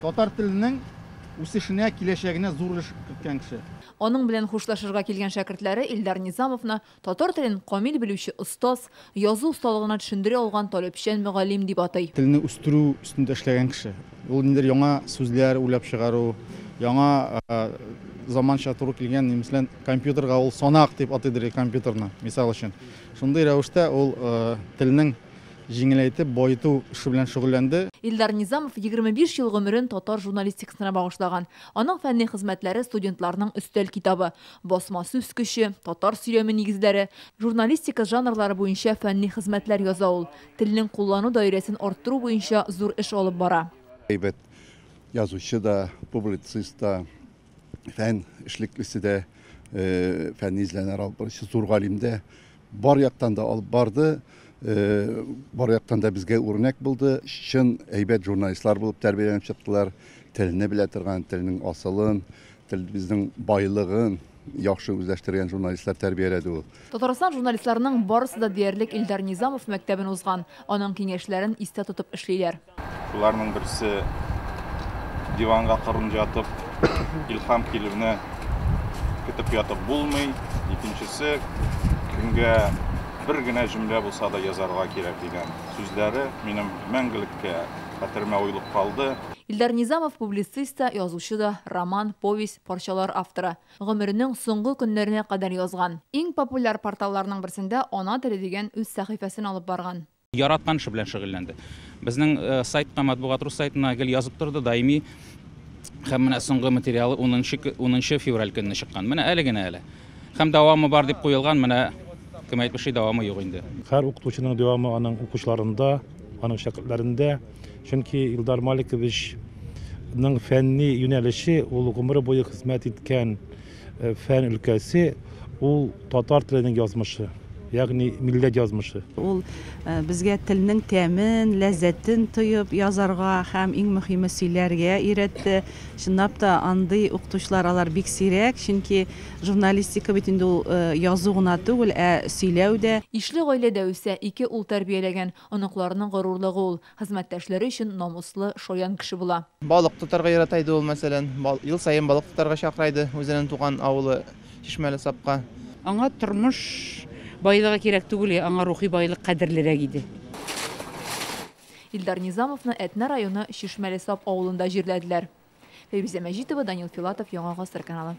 Татар теленең үсешенә, киләчәгенә зур эш көткән кеше. Оның белән хушлашырга килгән шәкертләре Илдар Низамовны татар телен камил белүче остаз, язу осталыгына төшендерә алган таләпчән мөгаллим дип атай. Телне үстерү өстендә эшләгән кеше. Ул ниндидер яңа сүзләр уйлап чыгару, яңа заманча туры килгән немислән компьютерга ул санак дип атыйдыр компьютерны, мисал өчен. Шундый рәвештә ул телнең җиңеләйтеп, байыту эше белән шөгыльләнде. Илдар Низамов 25 ел гомерен татар журналистикасына багышлаган. Аның фәнни хезмәтләре студентларның өстәл китабы, басма сүз көче, татар сөйләме нигезләре, журналистика жанрлары буенча фәнни хезмәтләр яза ул. Телнең куллану даирәсен арттыру буенча зур эш алып бара. Әйбәт язучы да, публицист да, фән эшлеклесе дә, фәнни изләнәләр алып баручы зур галим дә бар яктан да алып барды. Бар яктан да безгә үрнәк булды. Чын әйбәт журналистлар булып тәрбияләнеп чыктылар. Телне белә торган, телнең асылын, тел безнең байлыгын яхшы үзләштергән журналистлар тәрбияләде ул. Татарстан журналистларының барысы да диярлек Илдар Низамов мәктәбен узган. Аның киңәшләрен истә тотып эшлиләр. Уларның берсе диванга кырын ятып, илһам килүне көтеп ятып булмый. Икенчесе көнгә bir генә җөмлә булса да язарга кирәк дигән сүзләре минем мәңгелеккә хәтеремә уелып калды. Илдар Низамов публицист та, язучы да, роман, повесть, парчалар авторы. Гомеренең соңгы көннәренә кадәр язган. Иң популяр порталларның берсендә Ана теле дигән үз сәхифәсен алып барган. Яраткан эше белән шөгыльләнде. Безнең сайтка, матбугат рус сайтына гел язып торды, даими һәм менә соңгы материалы 10 февраль көнне чыккан. Менә әле генә әле. Һәм дәвамы бар дип куелган, менә кем әйтмеши дәвамы юк инде. Һәр укытучының дәвамы аның укучыларында, аның шәкертләрендә. Чөнки Илдар Маликовичның фәнни юнәлеше, ул гомере буе хезмәт иткән фән өлкәсе, ул татар теленең язмышы. Ягъни милләт язмышы. Ул безгә телнең тәмен, ләззәтен тоеп язарга һәм иң мөһиме сөйләргә өйрәтте. Чынлап та андый укытучылар алар бик сирәк, чөнки журналистика бит инде ул язу гына түгел, сөйләү дә. Ишле гаиләдә үсә, 2 ул тәрбияләгән, оныкларының горурлыгы ул. Хезмәттәшләре өчен намуслы, шаян кеше була. Балык тотарга яратайды ул, мәсәлән, ел сайын балык тотарга чакырайды үзенең туган авылы Чишмәле Сапка. Аңа тормыш байлыгы кирәк түгел, аңа рухи байлык кадерлерәк иде. Илдар Низамовны Әтнә районы Чишмәле Сап авылында җирләделәр. Фәйзә Мәҗитова, Данил Филатов, Яңа Гасыр каналы.